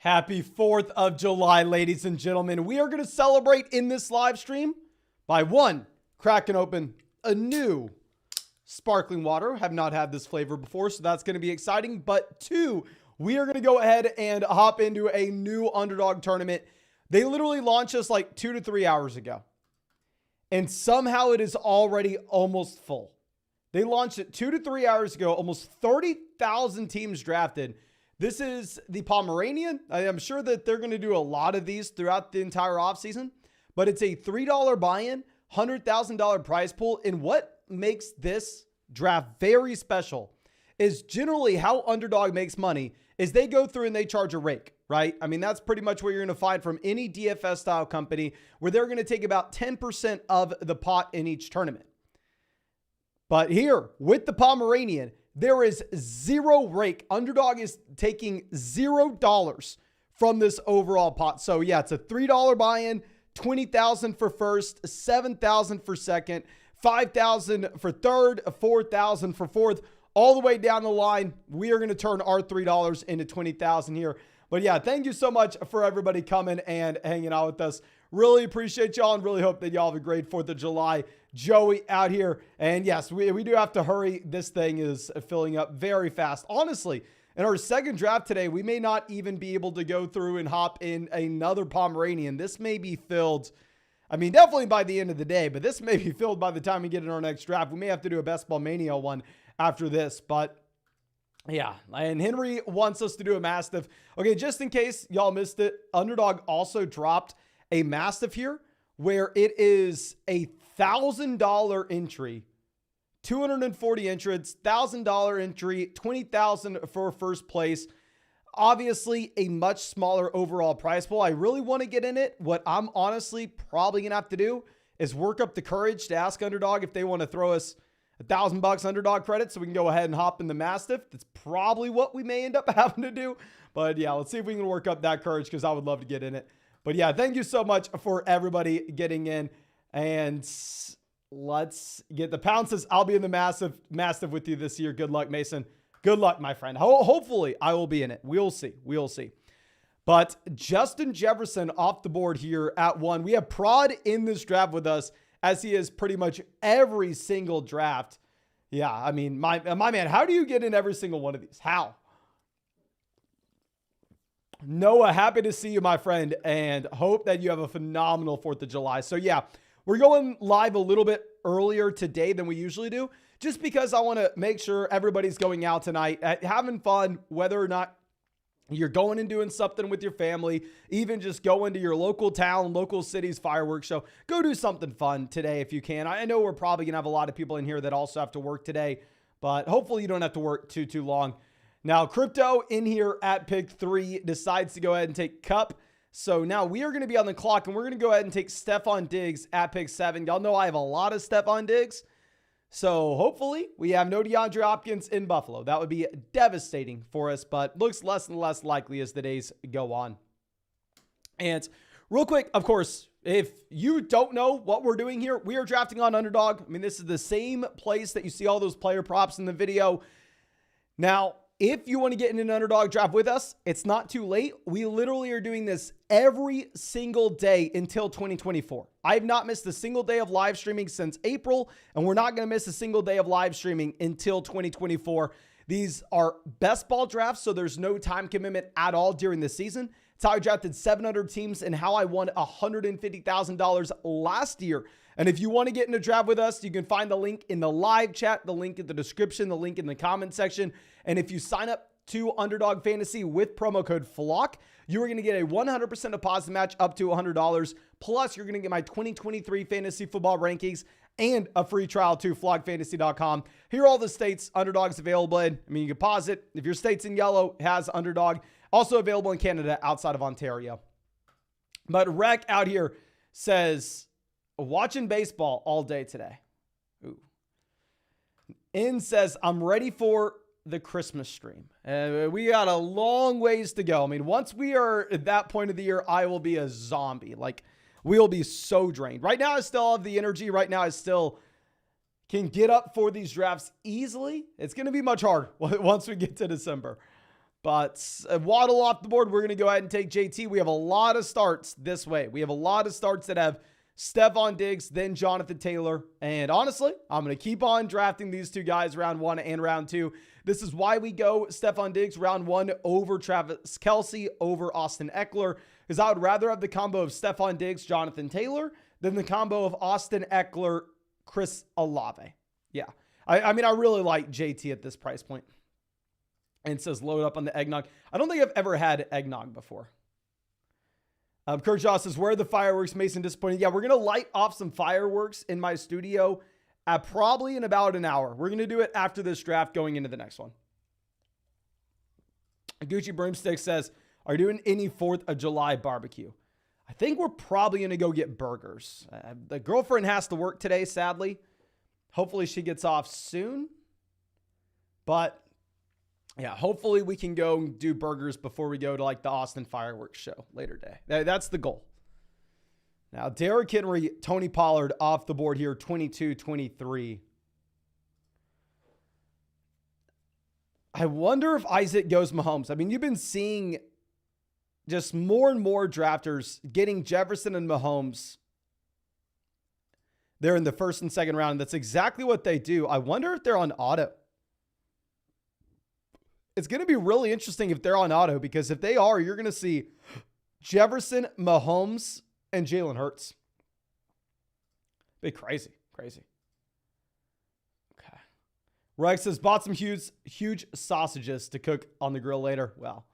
Happy 4th of July, ladies and gentlemen. We are going to celebrate in this live stream by one, cracking open a new sparkling water. Have not had this flavor before, so that's going to be exciting. But two, we are going to go ahead and hop into a new Underdog tournament. They literally launched us like 2 to 3 hours ago. And somehow it is already almost full. They launched it 2 to 3 hours ago, almost 30,000 teams drafted. This is the Pomeranian. I am sure that they're going to do a lot of these throughout the entire offseason, but it's a $3 buy-in, $100,000 prize pool. And what makes this draft very special is generally how Underdog makes money is they go through and they charge a rake, right? I mean, that's pretty much what you're going to find from any DFS style company where they're going to take about 10% of the pot in each tournament. But here with the Pomeranian, there is zero rake. Underdog is taking $0 from this overall pot. So yeah, it's a $3 buy-in, $20,000 for first, $7,000 for second, $5,000 for third, $4,000 for fourth, all the way down the line. We are going to turn our $3 into $20,000 here. But yeah, thank you so much for everybody coming and hanging out with us. Really appreciate y'all and really hope that y'all have a great 4th of July. Joey out here. And yes, we do have to hurry. This thing is filling up very fast. Honestly, in our second draft today, we may not even be able to go through and hop in another Pomeranian. This may be filled, I mean, definitely by the end of the day, but this may be filled by the time we get in our next draft. We may have to do a Best Ball Mania one after this, but yeah. And Henry wants us to do a Mastiff. Okay, just in case y'all missed it, Underdog also dropped a Mastiff here where it is a $1,000 entry, 240 entrants, $1,000 entry, $20,000 for first place. Obviously, a much smaller overall prize pool. I really want to get in it. What I'm honestly probably going to have to do is work up the courage to ask Underdog if they want to throw us $1,000 Underdog credit so we can go ahead and hop in the Mastiff. That's probably what we may end up having to do. But yeah, let's see if we can work up that courage because I would love to get in it. But yeah, thank you so much for everybody getting in. And let's get the pounces. I'll be in the Mastiff with you this year. Good luck, Mason. Good luck, my friend. Hopefully I will be in it. We'll see. We'll see. But Justin Jefferson off the board here at 1. We have Prod in this draft with us as he is pretty much every single draft. Yeah, I mean, my man, how do you get in every single one of these? How? Noah, happy to see you, my friend, and hope that you have a phenomenal 4th of July. So yeah, we're going live a little bit earlier today than we usually do, just because I want to make sure everybody's going out tonight, having fun, whether or not you're going and doing something with your family, even just going to your local town, local city's fireworks show. Go do something fun today if you can. I know we're probably going to have a lot of people in here that also have to work today, but hopefully you don't have to work too long. Now, Crypto in here at pick 3 decides to go ahead and take Cup. So now we are going to be on the clock, and we're going to go ahead and take Stephon Diggs at pick 7. Y'all know I have a lot of Stephon Diggs. So hopefully we have no DeAndre Hopkins in Buffalo. That would be devastating for us, but looks less and less likely as the days go on. And real quick, of course, if you don't know what we're doing here, we are drafting on Underdog. I mean, this is the same place that you see all those player props in the video. Now, if you want to get in an Underdog draft with us, it's not too late. We literally are doing this every single day until 2024. I have not missed a single day of live streaming since April, and we're not going to miss a single day of live streaming until 2024. These are best ball drafts, so there's no time commitment at all during the season. It's how I drafted 700 teams and how I won $150,000 last year. And if you want to get in a draft with us, you can find the link in the live chat, the link in the description, the link in the comment section. And if you sign up to Underdog Fantasy with promo code FLOCK, you are going to get a 100% deposit match up to $100. Plus, you're going to get my 2023 fantasy football rankings and a free trial to flockfantasy.com. Here are all the states Underdog's available in. I mean, you can pause it. If your state's in yellow, it has Underdog. Also available in Canada outside of Ontario. But Rec out here says, watching baseball all day today. Ooh. In says, I'm ready for the Christmas stream. We got a long ways to go. I mean, once we are at that point of the year, I will be a zombie. Like, we'll be so drained. Right now, I still have the energy. Right now, I still can get up for these drafts easily. It's going to be much harder once we get to December. But Waddle off the board. We're going to go ahead and take JT. We have a lot of starts this way. We have a lot of starts that have Stephon Diggs, then Jonathan Taylor. And honestly, I'm going to keep on drafting these two guys round 1 and round 2. This is why we go Stephon Diggs round 1 over Travis Kelce over Austin Eckler, because I would rather have the combo of Stephon Diggs, Jonathan Taylor than the combo of Austin Eckler, Chris Olave. Yeah. I mean, I really like JT at this price point. And it says load up on the eggnog. I don't think I've ever had eggnog before. Kurt Shaw says, where are the fireworks? Mason disappointed. Yeah, we're going to light off some fireworks in my studio probably in about an hour. We're going to do it after this draft going into the next one. Gucci Broomstick says, are you doing any 4th of July barbecue? I think we're probably going to go get burgers. The girlfriend has to work today, sadly. Hopefully she gets off soon. But yeah, hopefully we can go do burgers before we go to like the Austin fireworks show later day. That's the goal. Now, Derrick Henry, Tony Pollard off the board here, 22-23. I wonder if Isaac goes Mahomes. I mean, you've been seeing just more and more drafters getting Jefferson and Mahomes. They're in the 1st and 2nd round. That's exactly what they do. I wonder if they're on auto. It's going to be really interesting if they're on auto, because if they are, you're going to see Jefferson, Mahomes, and Jalen Hurts. Be crazy. Okay. Rex says, bought some huge sausages to cook on the grill later. Well,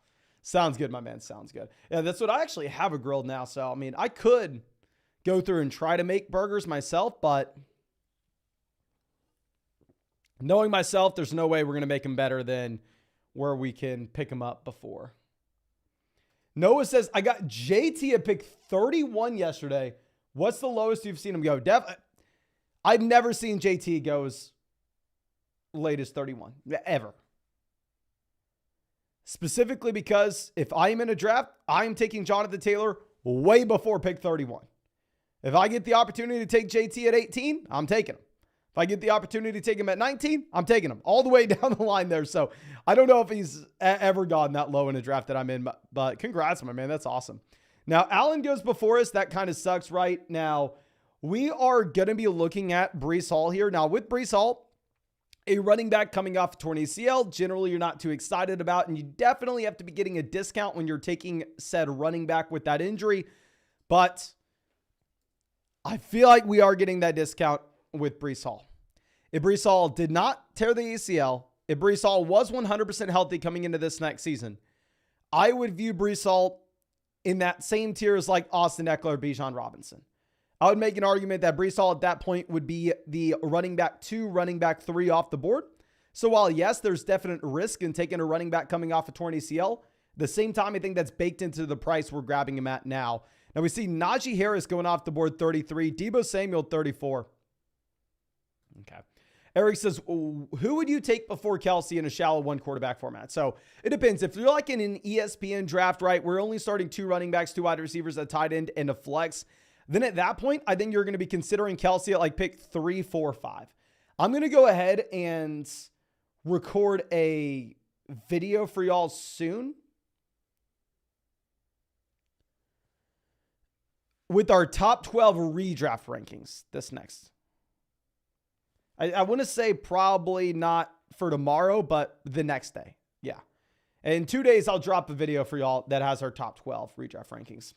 sounds good, my man. Sounds good. Yeah, that's what I actually have a grill now. So, I mean, I could go through and try to make burgers myself, but knowing myself, there's no way we're going to make them better than where we can pick them up before. Noah says, I got JT at pick 31 yesterday. What's the lowest you've seen him go? I've never seen JT go as late as 31, ever. Specifically because if I am in a draft, I am taking Jonathan Taylor way before pick 31. If I get the opportunity to take JT at 18, I'm taking him. If I get the opportunity to take him at 19, I'm taking him all the way down the line there. So I don't know if he's ever gone that low in a draft that I'm in, but congrats, my man. That's awesome. Now, Allen goes before us. That kind of sucks right now. We are going to be looking at Breece Hall here. Now, with Breece Hall, a running back coming off a torn ACL, generally you're not too excited about, and you definitely have to be getting a discount when you're taking said running back with that injury. But I feel like we are getting that discount with Breece Hall. If Breece Hall did not tear the ACL, if Breece Hall was 100% healthy coming into this next season, I would view Breece Hall in that same tier as like Austin Eckler, Bijan Robinson. I would make an argument that Breece Hall at that point would be the running back 2, running back 3 off the board. So while yes, there's definite risk in taking a running back coming off a torn ACL, at the same time, I think that's baked into the price we're grabbing him at now. Now we see Najee Harris going off the board 33, Deebo Samuel 34. Okay. Eric says, who would you take before Kelce in a shallow 1 quarterback format? So it depends. If you're like in an ESPN draft, right, we're only starting 2 running backs, 2 wide receivers, a tight end, and a flex. Then at that point, I think you're going to be considering Kelce at like pick 3, 4, 5. I'm going to go ahead and record a video for y'all soon with our top 12 redraft rankings this next. I want to say probably not for tomorrow, but the next day. Yeah. In 2 days, I'll drop a video for y'all that has our top 12 redraft rankings.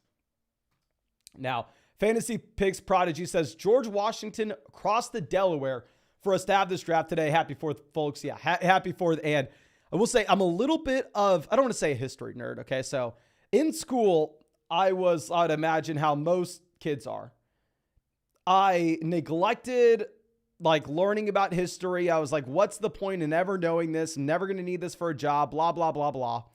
Now, Fantasy Picks Prodigy says, George Washington crossed the Delaware for us to have this draft today. Happy 4th, folks. Yeah, happy 4th. And I will say I'm a little bit of, I don't want to say a history nerd, okay? So in school, I'd imagine how most kids are. I neglected like learning about history. I was like, what's the point in ever knowing this? I'm never going to need this for a job, blah, blah, blah, blah.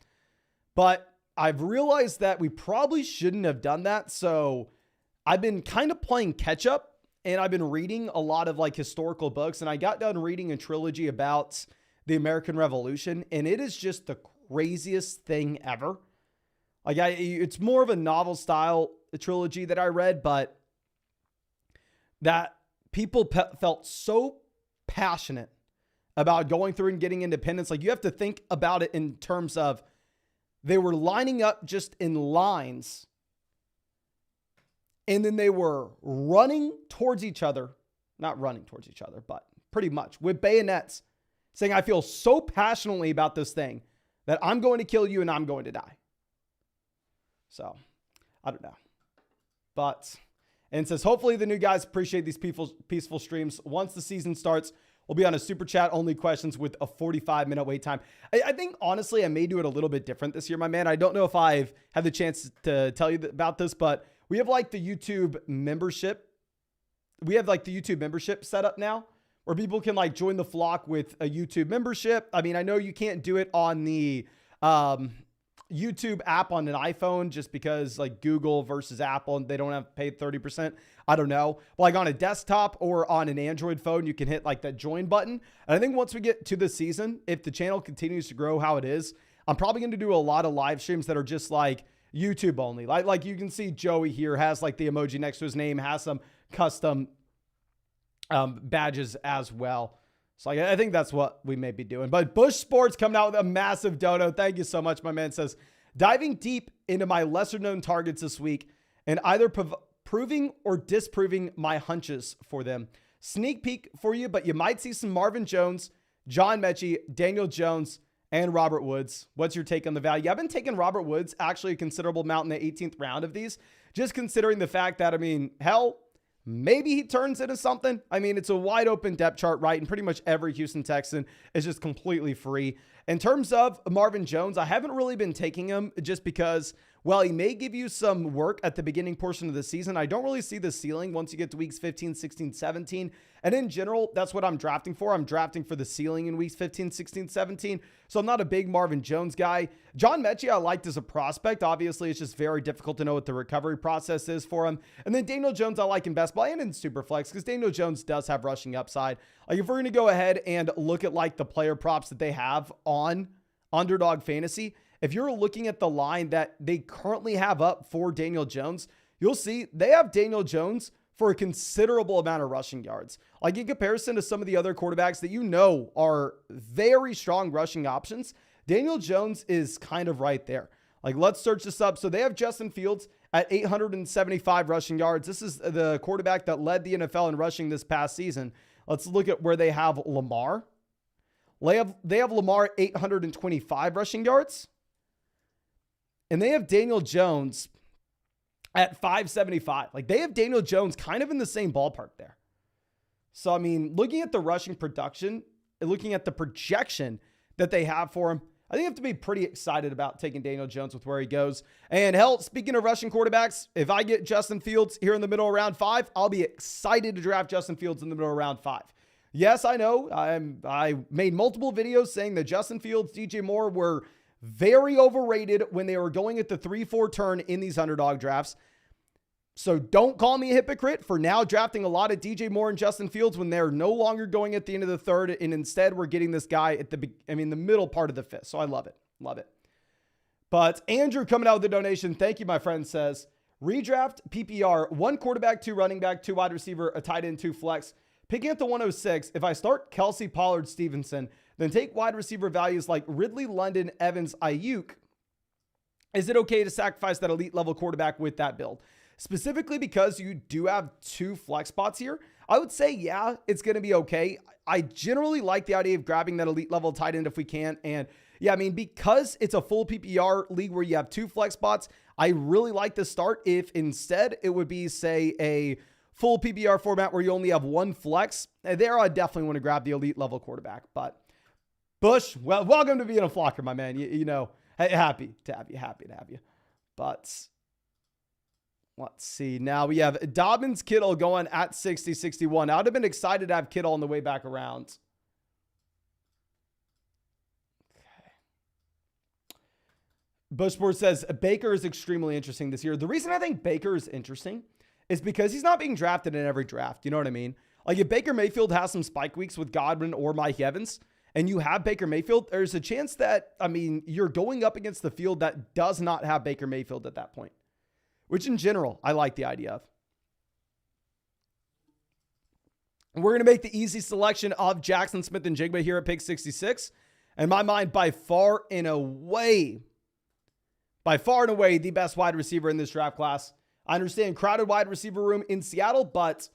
But I've realized that we probably shouldn't have done that. So I've been kind of playing catch up, and I've been reading a lot of like historical books, and I got done reading a trilogy about the American Revolution, and it is just the craziest thing ever. Like it's more of a novel style trilogy that I read, but that people felt so passionate about going through and getting independence. Like you have to think about it in terms of they were lining up just in lines. And then they were running towards each other. Not running towards each other, but pretty much with bayonets, saying, I feel so passionately about this thing that I'm going to kill you and I'm going to die. So, I don't know. But, and it says, hopefully the new guys appreciate these peaceful streams. Once the season starts, we'll be on a super chat only questions with a 45-minute wait time. I think, honestly, I may do it a little bit different this year, my man. I don't know if I've had the chance to tell you about this, but we have like the YouTube membership. We have like the YouTube membership set up now where people can like join the flock with a YouTube membership. I mean, I know you can't do it on the YouTube app on an iPhone just because like Google versus Apple, and they don't have paid 30%. I don't know. But like on a desktop or on an Android phone, you can hit like that join button. And I think once we get to the season, if the channel continues to grow how it is, I'm probably going to do a lot of live streams that are just like YouTube only. Like you can see Joey here has like the emoji next to his name, has some custom badges as well. So I think that's what we may be doing. But Bush Sports coming out with a massive dono. Thank you so much, my man. Says, diving deep into my lesser known targets this week and either proving or disproving my hunches for them. Sneak peek for you, but you might see some Marvin Jones, John Mechie, Daniel Jones, and Robert Woods. What's your take on the value? I've been taking Robert Woods actually a considerable amount in the 18th round of these, just considering the fact that, I mean, hell, maybe he turns into something. I mean, it's a wide open depth chart, right? And pretty much every Houston Texan is just completely free. In terms of Marvin Jones, I haven't really been taking him just because, well, he may give you some work at the beginning portion of the season. I don't really see the ceiling once you get to weeks 15, 16, 17. And in general, that's what I'm drafting for. I'm drafting for the ceiling in weeks 15, 16, 17. So I'm not a big Marvin Jones guy. John Mechie, I liked as a prospect. Obviously, it's just very difficult to know what the recovery process is for him. And then Daniel Jones, I like in best ball and in Superflex because Daniel Jones does have rushing upside. Like if we're going to go ahead and look at like the player props that they have on Underdog Fantasy, if you're looking at the line that they currently have up for Daniel Jones, you'll see they have Daniel Jones for a considerable amount of rushing yards. Like in comparison to some of the other quarterbacks that you know are very strong rushing options, Daniel Jones is kind of right there. Like let's search this up. So they have Justin Fields at 875 rushing yards. This is the quarterback that led the NFL in rushing this past season. Let's look at where they have Lamar. They have Lamar at 825 rushing yards. And they have Daniel Jones at 575. Like they have Daniel Jones kind of in the same ballpark there. So, I mean, looking at the rushing production, and looking at the projection that they have for him, I think you have to be pretty excited about taking Daniel Jones with where he goes. And hell, speaking of rushing quarterbacks, if I get Justin Fields here in the middle of round 5, I'll be excited to draft Justin Fields in the middle of round 5. Yes, I know. I made multiple videos saying that Justin Fields, DJ Moore were very overrated when they were going at the 3-4 turn in these underdog drafts. So don't call me a hypocrite for now drafting a lot of DJ Moore and Justin Fields when they're no longer going at the end of the third. And instead we're getting this guy at the middle part of the fifth. So I love it. Love it. But Andrew coming out with the donation. Thank you, my friend, says redraft PPR, 1 quarterback, 2 running back, 2 wide receiver, a tight end, 2 flex. Picking at the 106. If I start Kelsey, Pollard, Stevenson, then take wide receiver values like Ridley, London, Evans, Ayuk. Is it okay to sacrifice that elite level quarterback with that build? Specifically because you do have 2 flex spots here, I would say, yeah, it's going to be okay. I generally like the idea of grabbing that elite level tight end if we can. And yeah, I mean, because it's a full PPR league where you have 2 flex spots, I really like the start. If instead it would be, say, a full PPR format where you only have 1 flex, there I definitely want to grab the elite level quarterback. But Bush, well, welcome to being a flocker, my man. You know, happy to have you. But let's see. Now we have Dobbins, Kittle going at 60, 61. I would have been excited to have Kittle on the way back around. Okay. Bushport says Baker is extremely interesting this year. The reason I think Baker is interesting is because he's not being drafted in every draft. You know what I mean? Like if Baker Mayfield has some spike weeks with Godwin or Mike Evans, and you have Baker Mayfield, there's a chance that, I mean, you're going up against the field that does not have Baker Mayfield at that point, which in general, I like the idea of. And we're going to make the easy selection of Jackson Smith-Njigba here at pick 66. In my mind, by far and away, By far and away, the best wide receiver in this draft class. I understand crowded wide receiver room in Seattle, but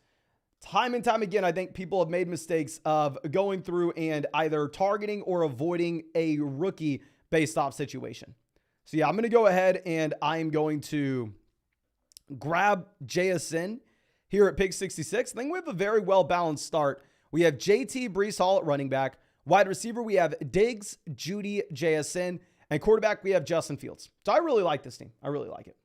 time and time again, I think people have made mistakes of going through and either targeting or avoiding a rookie based off situation. So yeah, I'm going to go ahead and I am going to grab JSN here at pick 66. I think we have a very well-balanced start. We have JT Breece Hall at running back. Wide receiver, we have Diggs, Judy, JSN. And quarterback, we have Justin Fields. So I really like this team. I really like it.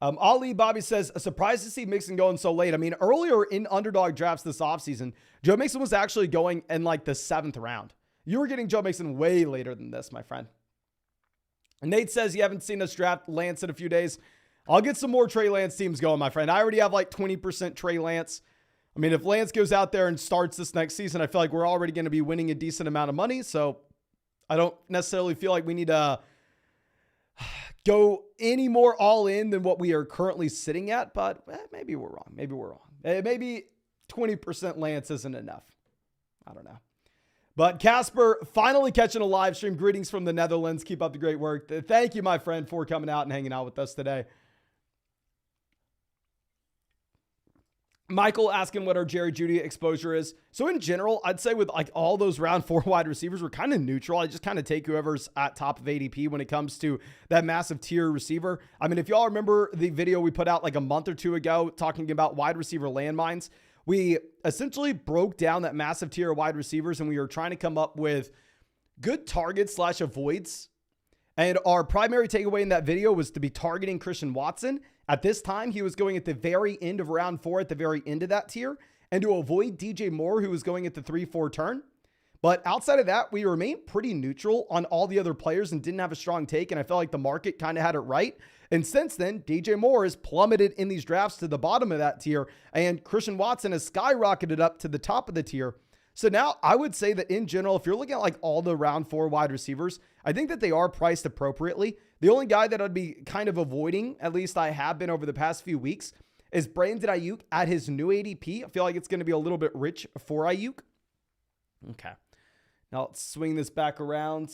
Ali Bobby says, a surprise to see Mixon going so late. I mean, earlier in underdog drafts this offseason, Joe Mixon was actually going in like the 7th round. You were getting Joe Mixon way later than this, my friend. And Nate says, you haven't seen us draft Lance in a few days. I'll get some more Trey Lance teams going, my friend. I already have like 20% Trey Lance. I mean, if Lance goes out there and starts this next season, I feel like we're already going to be winning a decent amount of money. So I don't necessarily feel like we need to go any more all in than what we are currently sitting at, but maybe we're wrong. Maybe we're wrong. Maybe 20% Lance isn't enough. I don't know. But Casper finally catching a live stream. Greetings from the Netherlands. Keep up the great work. Thank you, my friend, for coming out and hanging out with us today. Michael asking what our Jerry Jeudy exposure is. So in general, I'd say with like all those round 4 wide receivers, we're kind of neutral. I just kind of take whoever's at top of ADP when it comes to that massive tier receiver. I mean, if y'all remember the video we put out like a month or two ago talking about wide receiver landmines, we essentially broke down that massive tier of wide receivers and we were trying to come up with good targets / avoids. And our primary takeaway in that video was to be targeting Christian Watson. At this time, he was going at the very end of round 4, at the very end of that tier, and to avoid DJ Moore, who was going at the 3-4 turn. But outside of that, we remained pretty neutral on all the other players and didn't have a strong take, and I felt like the market kind of had it right. And since then, DJ Moore has plummeted in these drafts to the bottom of that tier, and Christian Watson has skyrocketed up to the top of the tier. So now I would say that in general, if you're looking at like all the round 4 wide receivers, I think that they are priced appropriately. The only guy that I'd be kind of avoiding, at least I have been over the past few weeks, is Brandon Ayuk at his new ADP. I feel like it's going to be a little bit rich for Ayuk. Okay. Now let's swing this back around.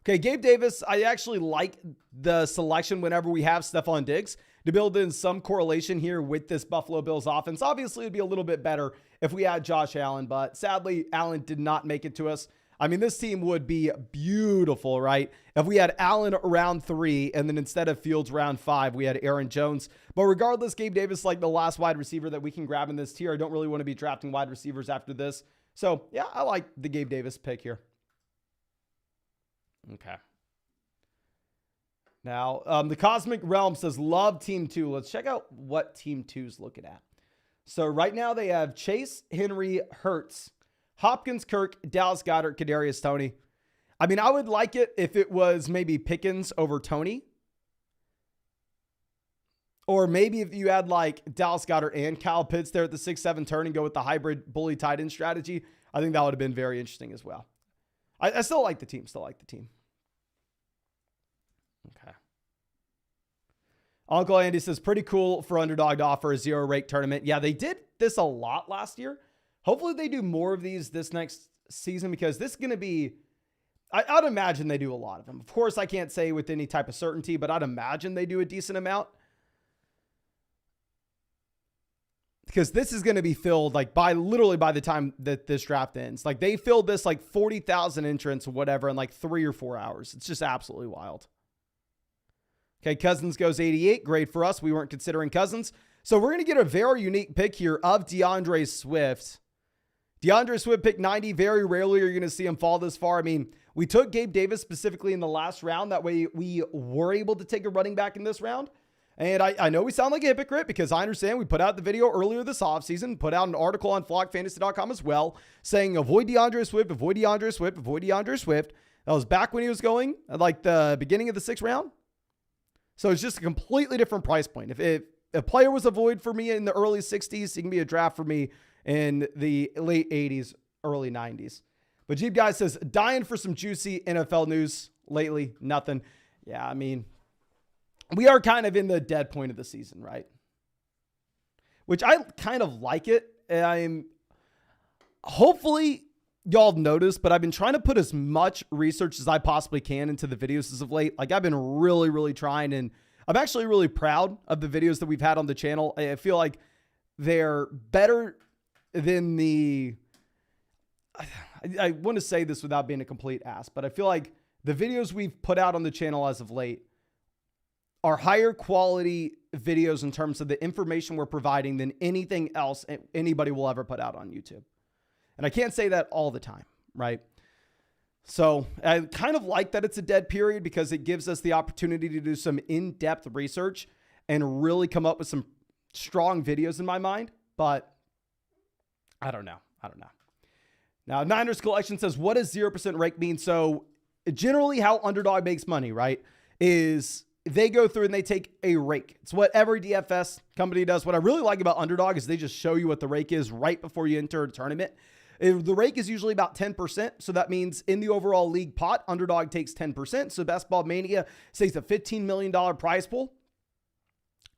Okay, Gabe Davis, I actually like the selection whenever we have Stephon Diggs to build in some correlation here with this Buffalo Bills offense. Obviously, it'd be a little bit better if we had Josh Allen, but sadly, Allen did not make it to us. I mean, this team would be beautiful, right? If we had Allen round 3 and then instead of Fields round 5, we had Aaron Jones. But regardless, Gabe Davis, like the last wide receiver that we can grab in this tier. I don't really want to be drafting wide receivers after this. So yeah, I like the Gabe Davis pick here. Okay. Now, the Cosmic Realm says, love Team 2. Let's check out what Team 2's looking at. So right now they have Chase, Henry, Hurts, Hopkins, Kirk, Dallas Goedert, Kadarius Toney. I mean, I would like it if it was maybe Pickens over Toney. Or maybe if you had like Dallas Goedert and Kyle Pitts there at the 6-7 turn and go with the hybrid bully tight end strategy. I think that would have been very interesting as well. I still like the team. Okay. Uncle Andy says, pretty cool for Underdog to offer a 0 rake tournament. Yeah, they did this a lot last year. Hopefully they do more of these this next season because this is going to be, I'd imagine they do a lot of them. Of course, I can't say with any type of certainty, but I'd imagine they do a decent amount. Because this is going to be filled like literally by the time that this draft ends. Like they filled this like 40,000 entrants or whatever in like 3 or 4 hours. It's just absolutely wild. Okay, Cousins goes 88. Great for us. We weren't considering Cousins. So we're going to get a very unique pick here of DeAndre Swift. DeAndre Swift pick 90. Very rarely are you going to see him fall this far. I mean, we took Gabe Davis specifically in the last round. That way we were able to take a running back in this round. And I know we sound like a hypocrite because I understand we put out the video earlier this offseason, put out an article on flockfantasy.com as well, saying avoid DeAndre Swift, avoid DeAndre Swift, avoid DeAndre Swift. That was back when he was going at like the beginning of the 6th round. So it's just a completely different price point. If a player was a void for me in the early 60s, he can be a draft for me in the late 80s, early 90s. But Jeep Guy says, dying for some juicy NFL news lately. Nothing. Yeah, I mean, we are kind of in the dead point of the season, right? Which I kind of like it. I'm hopefully y'all noticed, but I've been trying to put as much research as I possibly can into the videos as of late. Like, I've been really, really trying, and I'm actually really proud of the videos that we've had on the channel. I feel like they're better than I want to say this without being a complete ass, but I feel like the videos we've put out on the channel as of late are higher quality videos in terms of the information we're providing than anything else anybody will ever put out on YouTube. And I can't say that all the time, right? So I kind of like that it's a dead period because it gives us the opportunity to do some in-depth research and really come up with some strong videos in my mind. But I don't know. Now, Niners Collection says, what does 0% rake mean? So generally how Underdog makes money, right, is they go through and they take a rake. It's what every DFS company does. What I really like about Underdog is they just show you what the rake is right before you enter a tournament. The rake is usually about 10%. So that means in the overall league pot, Underdog takes 10%. So Best Ball Mania says a $15 million prize pool.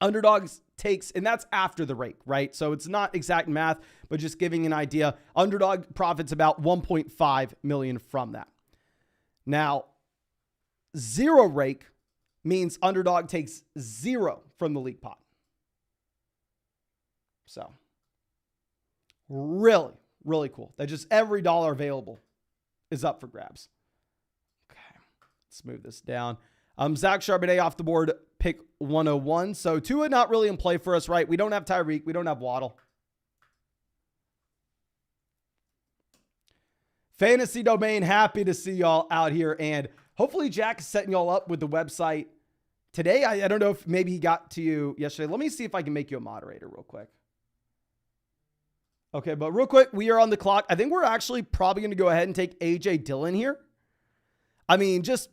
Underdog takes, and that's after the rake, right? So it's not exact math, but just giving an idea. Underdog profits about 1.5 million from that. Now, zero rake means Underdog takes 0 from the league pot. So really, really cool. That just every dollar available is up for grabs. Okay, let's move this down. Zach Charbonnet off the board, pick 101. So Tua not really in play for us, right? We don't have Tyreek. We don't have Waddle. Fantasy Domain, happy to see y'all out here. And hopefully Jack is setting y'all up with the website today. I don't know if maybe he got to you yesterday. Let me see if I can make you a moderator real quick. Okay, but real quick, we are on the clock. I think we're actually probably going to go ahead and take A.J. Dillon here. I mean, just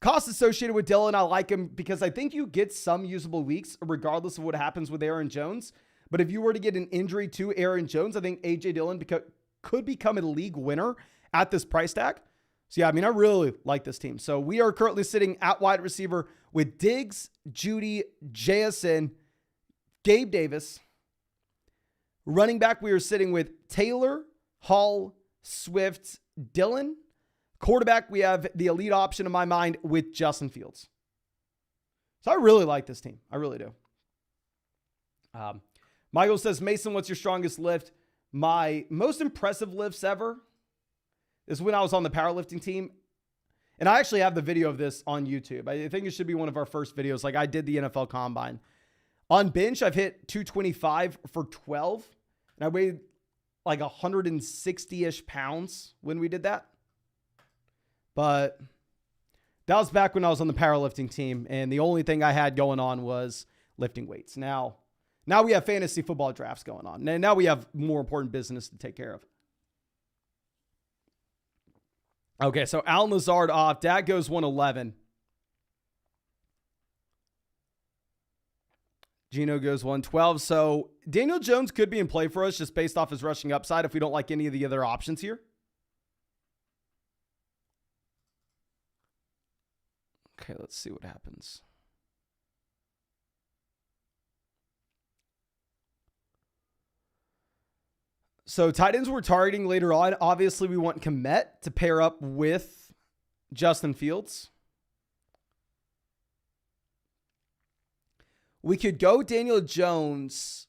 cost associated with Dillon. I like him because I think you get some usable weeks regardless of what happens with Aaron Jones. But if you were to get an injury to Aaron Jones, I think A.J. Dillon could become a league winner at this price tag. So yeah, I mean, I really like this team. So we are currently sitting at wide receiver with Diggs, Judy, JSN, Gabe Davis. Running back, we are sitting with Taylor, Hall, Swift, Dillon. Quarterback, we have the elite option in my mind with Justin Fields. So I really like this team. I really do. Michael says, Mason, what's your strongest lift? My most impressive lifts ever is when I was on the powerlifting team. And I actually have the video of this on YouTube. I think it should be one of our first videos. Like I did the NFL Combine. On bench, I've hit 225 for 12. And I weighed like 160-ish pounds when we did that. But that was back when I was on the powerlifting team. And the only thing I had going on was lifting weights. Now we have fantasy football drafts going on. And now we have more important business to take care of. Okay, so Al Lazard off. Dak goes 111. Gino goes 112. So Daniel Jones could be in play for us just based off his rushing upside if we don't like any of the other options here. Okay, let's see what happens. So tight ends we're targeting later on. Obviously, we want Kmet to pair up with Justin Fields. We could go Daniel Jones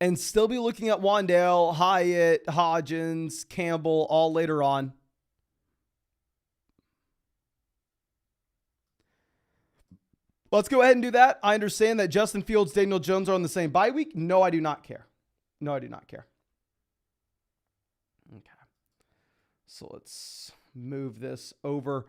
and still be looking at Wandale, Hyatt, Hodgins, Campbell, all later on. Let's go ahead and do that. I understand that Justin Fields, Daniel Jones are on the same bye week. No, I do not care. No, I do not care. Okay. So let's move this over.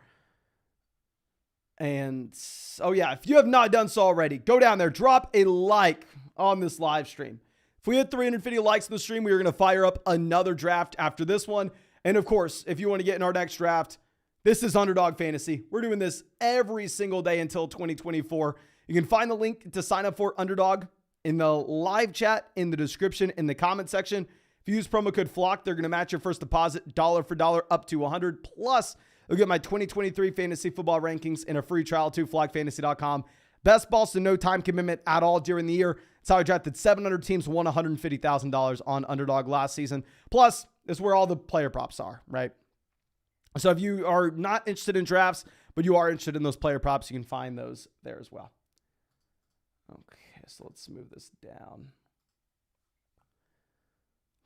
And, oh yeah, if you have not done so already, go down there, drop a like on this live stream. If we hit 350 likes in the stream, we are going to fire up another draft after this one. And of course, if you want to get in our next draft, this is Underdog Fantasy. We're doing this every single day until 2024. You can find the link to sign up for Underdog in the live chat, in the description, in the comment section. If you use promo code FLOCK, they're going to match your first deposit dollar for dollar up to $100. Plus, you'll get my 2023 fantasy football rankings and a free trial to flockfantasy.com. Best balls to no time commitment at all during the year. It's how I drafted 700 teams, won $150,000 on Underdog last season. Plus, it's where all the player props are, right? So if you are not interested in drafts, but you are interested in those player props, you can find those there as well. Okay, so let's move this down.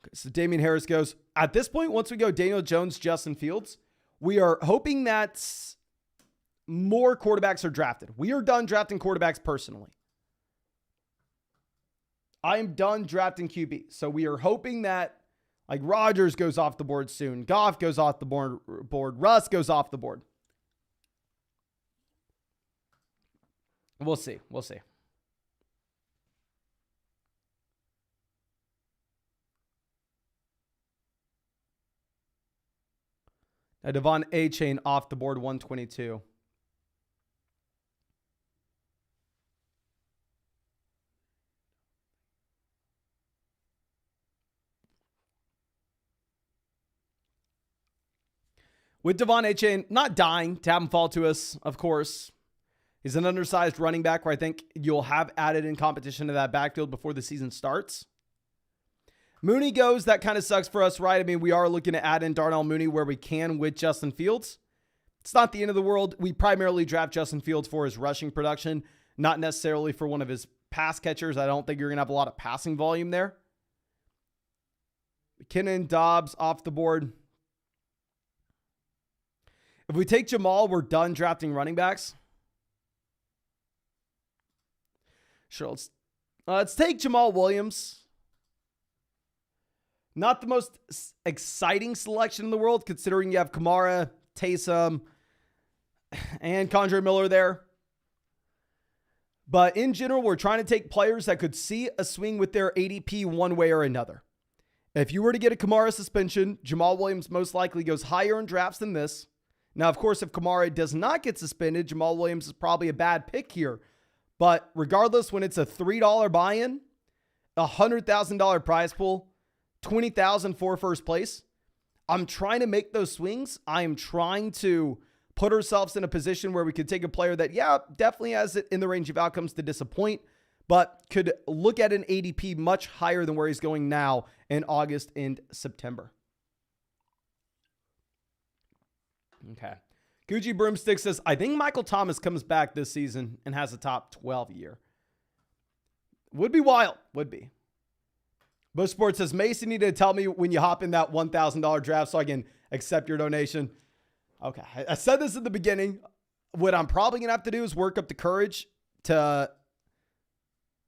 Okay, so Damian Harris goes. At this point, once we go Daniel Jones, Justin Fields, we are hoping that more quarterbacks are drafted. We are done drafting quarterbacks personally. I am done drafting QB. So we are hoping that like Rodgers goes off the board soon. Goff goes off the board. Russ goes off the board. We'll see. We'll see. Now, Devon A-Chain off the board, 122. With Devon A-Chain, not dying to have him fall to us, of course. He's an undersized running back where I think you'll have added in competition to that backfield before the season starts. Mooney goes. That kind of sucks for us, right? I mean, we are looking to add in Darnell Mooney where we can with Justin Fields. It's not the end of the world. We primarily draft Justin Fields for his rushing production, not necessarily for one of his pass catchers. I don't think you're going to have a lot of passing volume there. McKinnon, Dobbs off the board. If we take Jamal, we're done drafting running backs. Sure, let's take Jamal Williams. Not the most exciting selection in the world, considering you have Kamara, Taysom, and Condre Miller there. But in general, we're trying to take players that could see a swing with their ADP one way or another. If you were to get a Kamara suspension, Jamal Williams most likely goes higher in drafts than this. Now, of course, if Kamara does not get suspended, Jamal Williams is probably a bad pick here. But regardless, when it's a $3 buy-in, a $100,000 prize pool, $20,000 for first place, I'm trying to make those swings. I am trying to put ourselves in a position where we could take a player that, yeah, definitely has it in the range of outcomes to disappoint, but could look at an ADP much higher than where he's going now in August and September. Okay. Gucci Broomstick says, I think Michael Thomas comes back this season and has a top 12 year. Would be wild. Would be. Bush Sports says, Mason, you need to tell me when you hop in that $1,000 draft so I can accept your donation. Okay. I said this at the beginning. What I'm probably going to have to do is work up the courage to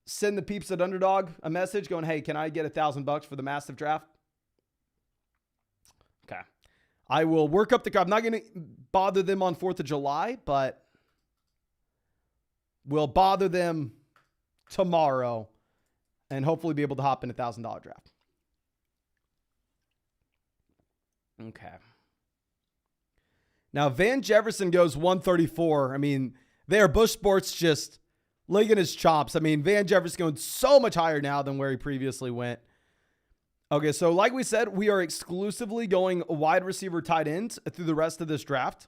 send the peeps at Underdog a message going, hey, can I get $1,000 for the Mastiff draft? Okay. I will work up the, I'm not going to bother them on 4th of July, but we'll bother them tomorrow and hopefully be able to hop in $1,000 draft. Okay. Now, Van Jefferson goes 134. I mean, there, Bush Sports just licking his chops. I mean, Van Jefferson going so much higher now than where he previously went. Okay, so like we said, we are exclusively going wide receiver tight ends through the rest of this draft.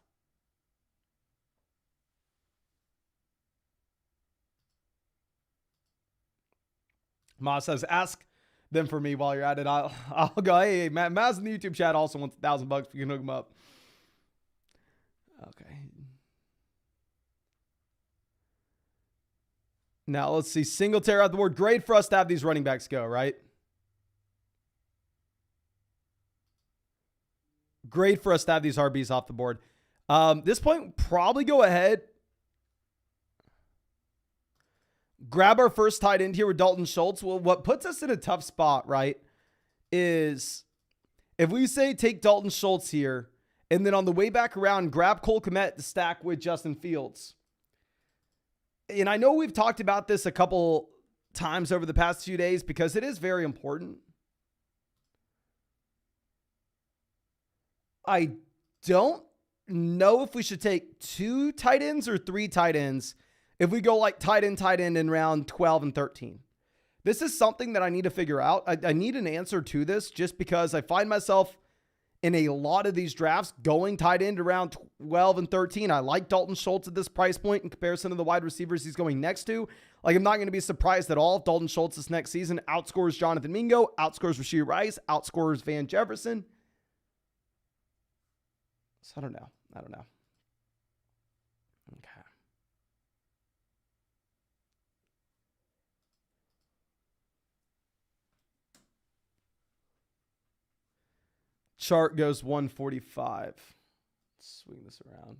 Ma says, ask them for me while you're at it. I'll go, hey, Maz in the YouTube chat also wants $1,000 if you can hook him up. Okay. Now, let's see. Singletary out the board. Great for us to have these running backs go, right? Great for us to have these RBs off the board. This point, probably go ahead. Grab our first tight end here with Dalton Schultz. Well, what puts us in a tough spot, right, is if we say take Dalton Schultz here, and then on the way back around, grab Cole Kmet to stack with Justin Fields. And I know we've talked about this a couple times over the past few days because it is very important. I don't know if we should take 2 tight ends or 3 tight ends if we go like tight end in round 12 and 13. This is something that I need to figure out. I need an answer to this just because I find myself in a lot of these drafts going tight end around 12 and 13. I like Dalton Schultz at this price point in comparison to the wide receivers he's going next to. Like, I'm not going to be surprised at all if Dalton Schultz this next season outscores Jonathan Mingo, outscores Rashee Rice, outscores Van Jefferson. So I don't know. Okay. Chart goes 145. Let's swing this around.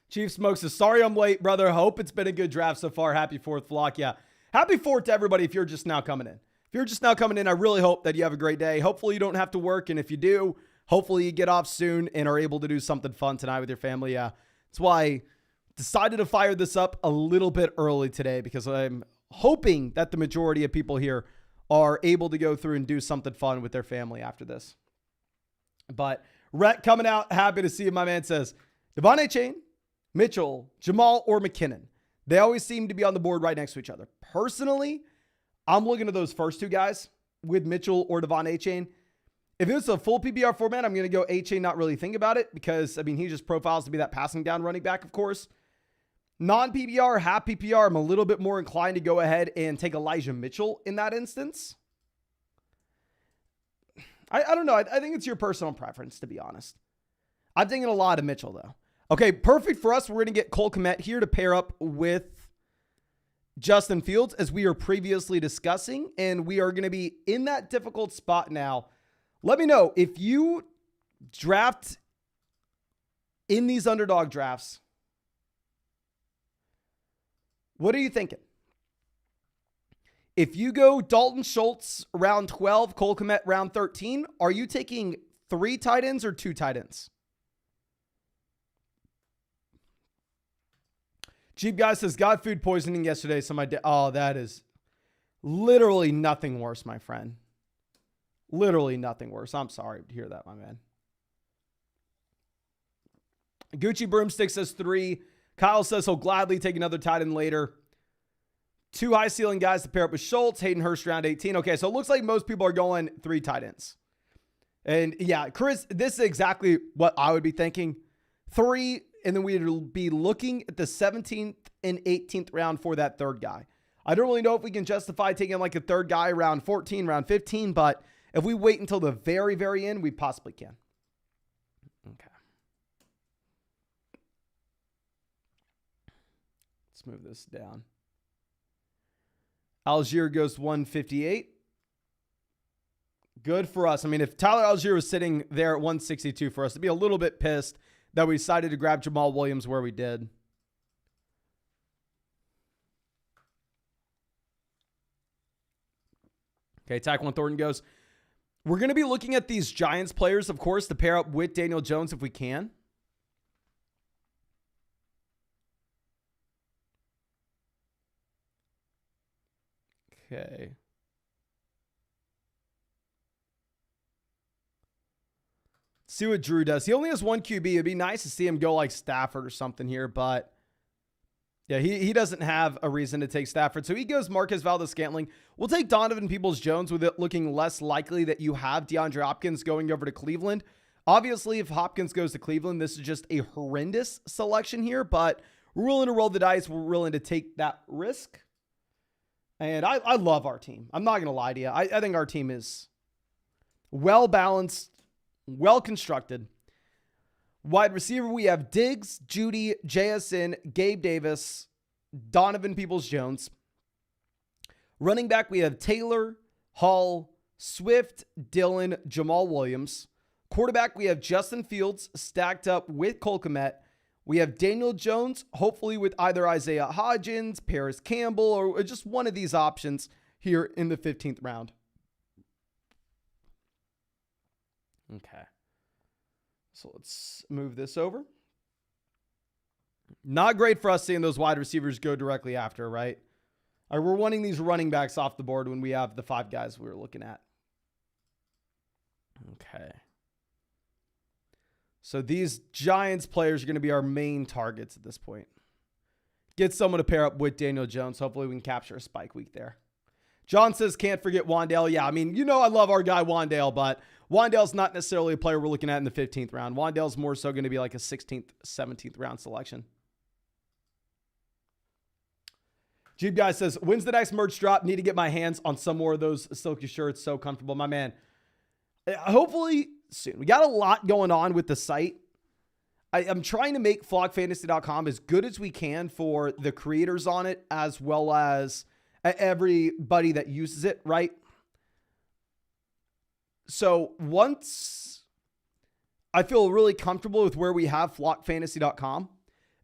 Chief Smoke says, sorry I'm late, brother. Hope it's been a good draft so far. Happy 4th, Flock. Yeah. Happy 4th to everybody if you're just now coming in. If you're just now coming in, I really hope that you have a great day. Hopefully you don't have to work. And if you do, hopefully you get off soon and are able to do something fun tonight with your family. Yeah. That's why I decided to fire this up a little bit early today, because I'm hoping that the majority of people here are able to go through and do something fun with their family after this. But Rhett coming out, happy to see you. My man says, Devon Achane, Mitchell, Jamal, or McKinnon. They always seem to be on the board right next to each other. Personally, I'm looking at those first two guys with Mitchell or Devon Achane. If it's a full PPR format, I'm going to go Achane, not really think about it, because, I mean, he just profiles to be that passing down running back, of course. Non-PPR, half PPR, I'm a little bit more inclined to go ahead and take Elijah Mitchell in that instance. I don't know. I think it's your personal preference, to be honest. I'm thinking a lot of Mitchell, though. Okay, perfect for us. We're going to get Cole Kmet here to pair up with Justin Fields, as we are previously discussing, and we are going to be in that difficult spot now. Let me know if you draft in these underdog drafts. What are you thinking? If you go Dalton Schultz round 12, Cole Kmet round 13, are you taking 3 tight ends or 2 tight ends? Jeep Guy says, got food poisoning yesterday, so my oh, that is literally nothing worse, my friend. Literally nothing worse. I'm sorry to hear that, my man. Gucci Broomstick says 3. Kyle says he'll gladly take another tight end later. 2 high ceiling guys to pair up with Schultz. Hayden Hurst round 18. Okay, so it looks like most people are going 3 tight ends. And yeah, Chris, this is exactly what I would be thinking. 3, and then we'd be looking at the 17th and 18th round for that third guy. I don't really know if we can justify taking like a third guy around 14, round 15, but if we wait until the very, very end, we possibly can. Okay. Let's move this down. Algier goes 158. Good for us. I mean, if Tyler Algier was sitting there at 162 for us, to be a little bit pissed that we decided to grab Jamal Williams where we did. Okay, Taquan Thornton goes, we're going to be looking at these Giants players, of course, to pair up with Daniel Jones if we can. Okay. See what Drew does. He only has 1 QB. It'd be nice to see him go like Stafford or something here, but yeah, he doesn't have a reason to take Stafford. So he goes Marquez Valdes-Scantling. We'll take Donovan Peoples-Jones, with it looking less likely that you have DeAndre Hopkins going over to Cleveland. Obviously, if Hopkins goes to Cleveland, this is just a horrendous selection here, but we're willing to roll the dice. We're willing to take that risk. And I love our team. I'm not going to lie to you. I think our team is well-balanced, well-constructed. Wide receiver, we have Diggs, Judy, JSN, Gabe Davis, Donovan Peoples-Jones. Running back, we have Taylor, Hall, Swift, Dillon, Jamal Williams. Quarterback, we have Justin Fields stacked up with Cole Kmet. We have Daniel Jones, hopefully with either Isaiah Hodgins, Paris Campbell, or just one of these options here in the 15th round. Okay. So let's move this over. Not great for us seeing those wide receivers go directly after, right? We're wanting these running backs off the board when we have the 5 guys we were looking at. Okay. So these Giants players are going to be our main targets at this point. Get someone to pair up with Daniel Jones. Hopefully we can capture a spike week there. John says, can't forget Wandale. Yeah, I mean, I love our guy Wandale, but Wandale's not necessarily a player we're looking at in the 15th round. Wandale's more so going to be like a 16th, 17th round selection. Jeep Guy says, when's the next merch drop? Need to get my hands on some more of those silky shirts. So comfortable, my man. Hopefully soon. We got a lot going on with the site. I'm trying to make flockfantasy.com as good as we can for the creators on it, as well as everybody that uses it, right? So once I feel really comfortable with where we have flockfantasy.com,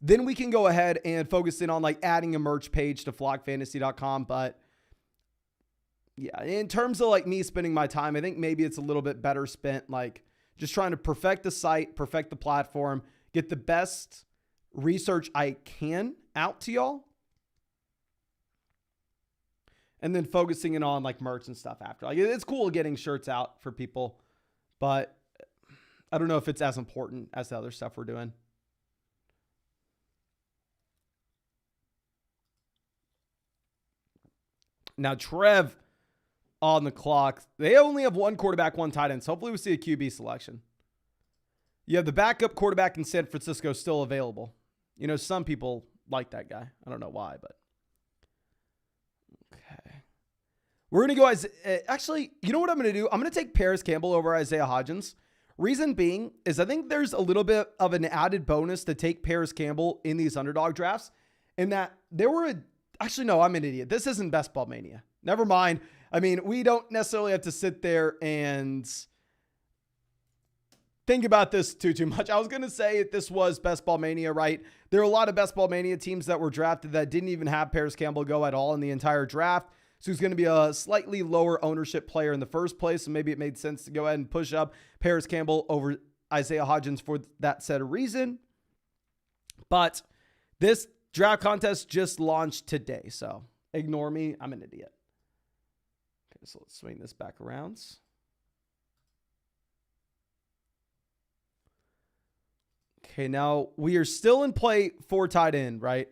then we can go ahead and focus in on like adding a merch page to flockfantasy.com. But yeah, in terms of like me spending my time, I think maybe it's a little bit better spent like just trying to perfect the site, perfect the platform, get the best research I can out to y'all. And then focusing in on like merch and stuff after. Like it's cool getting shirts out for people, but I don't know if it's as important as the other stuff we're doing. Now Trev on the clock. They only have one quarterback, one tight end. So hopefully we see a QB selection. You have the backup quarterback in San Francisco still available. Some people like that guy. I don't know why, but. Okay. We're going to go. Actually, you know what I'm going to do? I'm going to take Paris Campbell over Isaiah Hodgins. Reason being is I think there's a little bit of an added bonus to take Paris Campbell in these underdog drafts. In that there were actually, no, I'm an idiot. This isn't Best Ball Mania. Never mind. I mean, we don't necessarily have to sit there and think about this too much. I was going to say this was Best Ball Mania, right? There are a lot of Best Ball Mania teams that were drafted that didn't even have Paris Campbell go at all in the entire draft. So he's going to be a slightly lower ownership player in the first place. So maybe it made sense to go ahead and push up Paris Campbell over Isaiah Hodgins for that said reason. But this draft contest just launched today. So ignore me. I'm an idiot. Okay, so let's swing this back around. Okay, now we are still in play for tight end, right?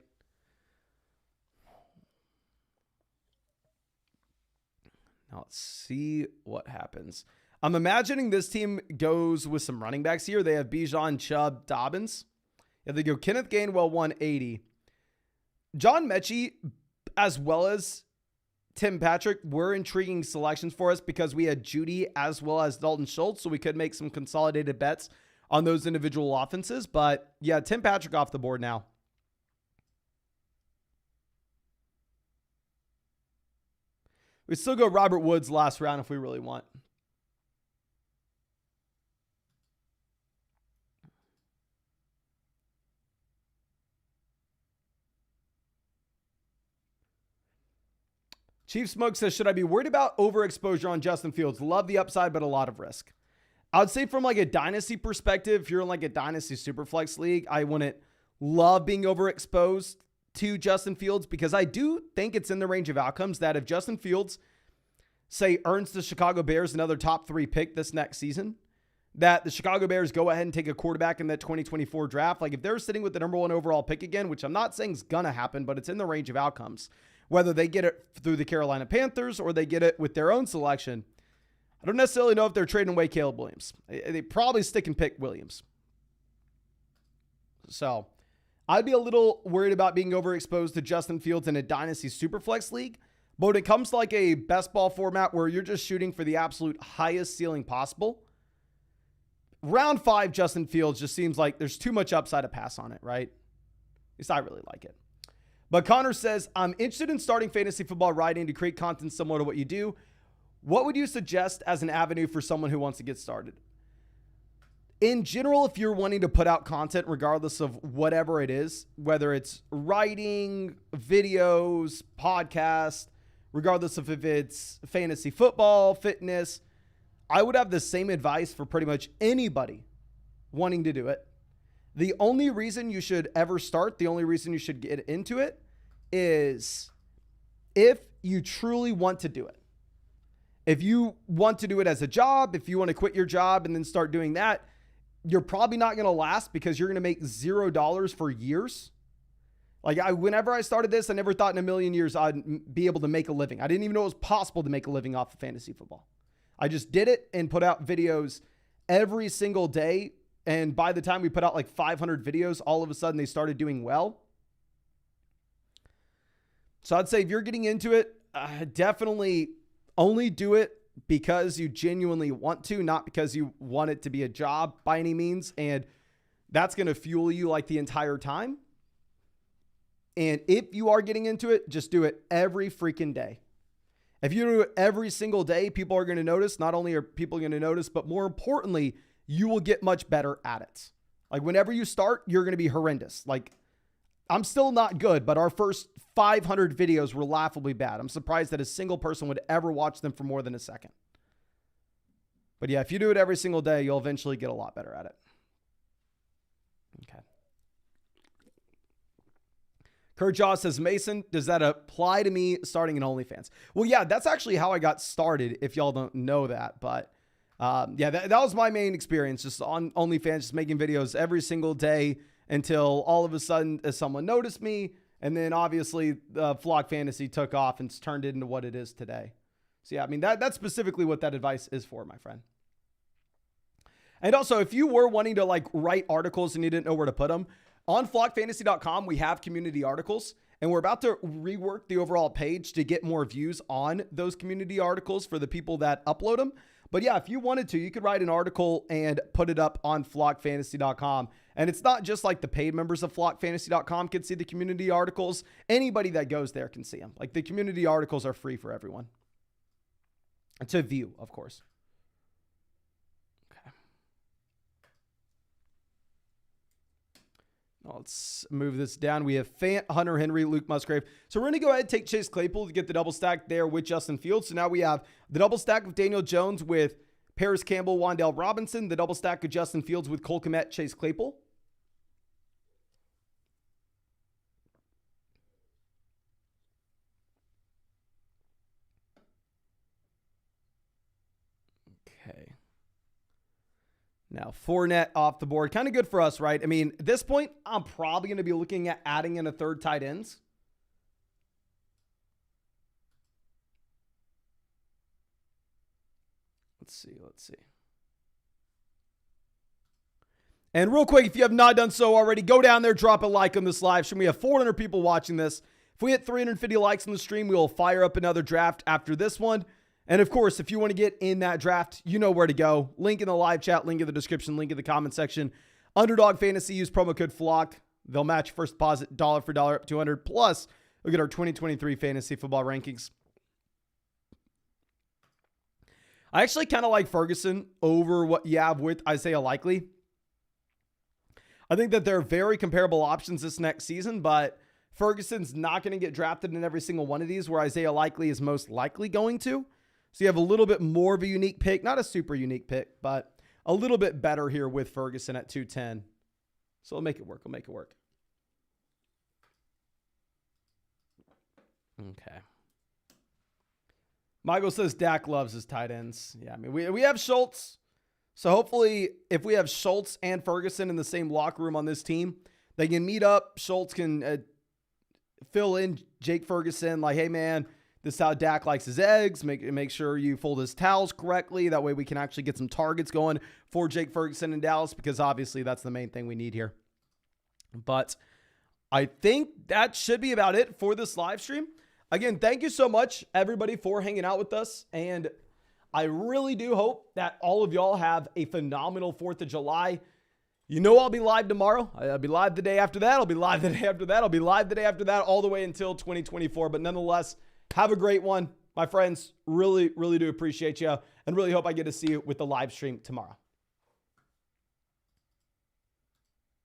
Now let's see what happens. I'm imagining this team goes with some running backs here. They have Bijan, Chubb, Dobbins. Yeah, they go Kenneth Gainwell, 180. John Mechie, as well as Tim Patrick, were intriguing selections for us because we had Judy as well as Dalton Schultz, so we could make some consolidated bets on those individual offenses. But yeah, Tim Patrick off the board now. We still go Robert Woods last round if we really want. Chief Smoke says, should I be worried about overexposure on Justin Fields? Love the upside, but a lot of risk. I would say from like a dynasty perspective, if you're in like a dynasty superflex league, I wouldn't love being overexposed to Justin Fields because I do think it's in the range of outcomes that if Justin Fields, say, earns the Chicago Bears another top 3 pick this next season, that the Chicago Bears go ahead and take a quarterback in that 2024 draft. Like if they're sitting with the number 1 overall pick again, which I'm not saying is going to happen, but it's in the range of outcomes, whether they get it through the Carolina Panthers or they get it with their own selection. I don't necessarily know if they're trading away Caleb Williams. They probably stick and pick Williams. So I'd be a little worried about being overexposed to Justin Fields in a dynasty superflex league. But when it comes to like a best ball format where you're just shooting for the absolute highest ceiling possible, round 5 Justin Fields just seems like there's too much upside to pass on it, right? At least I really like it. But Connor says, I'm interested in starting fantasy football writing to create content similar to what you do. What would you suggest as an avenue for someone who wants to get started? In general, if you're wanting to put out content, regardless of whatever it is, whether it's writing, videos, podcasts, regardless of if it's fantasy football, fitness, I would have the same advice for pretty much anybody wanting to do it. The only reason you should ever start, the only reason you should get into it is if you truly want to do it. If you want to do it as a job, if you want to quit your job and then start doing that, you're probably not going to last because you're going to make $0 for years. Like whenever I started this, I never thought in a million years I'd be able to make a living. I didn't even know it was possible to make a living off of fantasy football. I just did it and put out videos every single day. And by the time we put out like 500 videos, all of a sudden they started doing well. So I'd say if you're getting into it, definitely only do it because you genuinely want to, not because you want it to be a job by any means. And that's going to fuel you like the entire time. And if you are getting into it, just do it every freaking day. If you do it every single day, people are going to notice. Not only are people going to notice, but more importantly, you will get much better at it. Like whenever you start, you're going to be horrendous. Like I'm still not good, but our first 500 videos were laughably bad. I'm surprised that a single person would ever watch them for more than a second. But yeah, if you do it every single day, you'll eventually get a lot better at it. Okay. Kurt Jaw says, Mason, does that apply to me starting an OnlyFans? Well, yeah, that's actually how I got started, if y'all don't know that. But yeah, that was my main experience, just on OnlyFans, just making videos every single day until all of a sudden someone noticed me. And then obviously Flock Fantasy took off and turned it into what it is today. So yeah, I mean, that's specifically what that advice is for, my friend. And also, if you were wanting to like write articles and you didn't know where to put them, on flockfantasy.com, we have community articles, and we're about to rework the overall page to get more views on those community articles for the people that upload them. But yeah, if you wanted to, you could write an article and put it up on flockfantasy.com. And it's not just like the paid members of flockfantasy.com can see the community articles. Anybody that goes there can see them. Like the community articles are free for everyone to view, of course. Let's move this down. We have Fant, Hunter Henry, Luke Musgrave. So we're going to go ahead and take Chase Claypool to get the double stack there with Justin Fields. So now we have the double stack of Daniel Jones with Paris Campbell, Wan'Dale Robinson. The double stack of Justin Fields with Cole Kmet, Chase Claypool. Okay. Now, Fournette off the board. Kind of good for us, right? I mean, at this point, I'm probably going to be looking at adding in a third tight ends. Let's see. And real quick, if you have not done so already, go down there, drop a like on this live stream. We have 400 people watching this. If we hit 350 likes on the stream, we will fire up another draft after this one. And of course, if you want to get in that draft, you know where to go. Link in the live chat, link in the description, link in the comment section. Underdog Fantasy, use promo code FLOCK. They'll match first deposit dollar for dollar up to 200. Plus, look at our 2023 fantasy football rankings. I actually kind of like Ferguson over what you have with Isaiah Likely. I think that they're very comparable options this next season, but Ferguson's not going to get drafted in every single one of these, where Isaiah Likely is most likely going to. So you have a little bit more of a unique pick. Not a super unique pick, but a little bit better here with Ferguson at 210. So we'll make it work. Okay. Michael says Dak loves his tight ends. Yeah, I mean, we have Schultz. So hopefully if we have Schultz and Ferguson in the same locker room on this team, they can meet up. Schultz can fill in Jake Ferguson like, hey, man, this is how Dak likes his eggs. Make sure you fold his towels correctly. That way we can actually get some targets going for Jake Ferguson in Dallas, because obviously that's the main thing we need here. But I think that should be about it for this live stream. Again, thank you so much, everybody, for hanging out with us. And I really do hope that all of y'all have a phenomenal 4th of July. You know I'll be live tomorrow. I'll be live the day after that. I'll be live the day after that. I'll be live the day after that, all the way until 2024. But nonetheless, have a great one. My friends, really, really do appreciate you, and really hope I get to see you with the live stream tomorrow.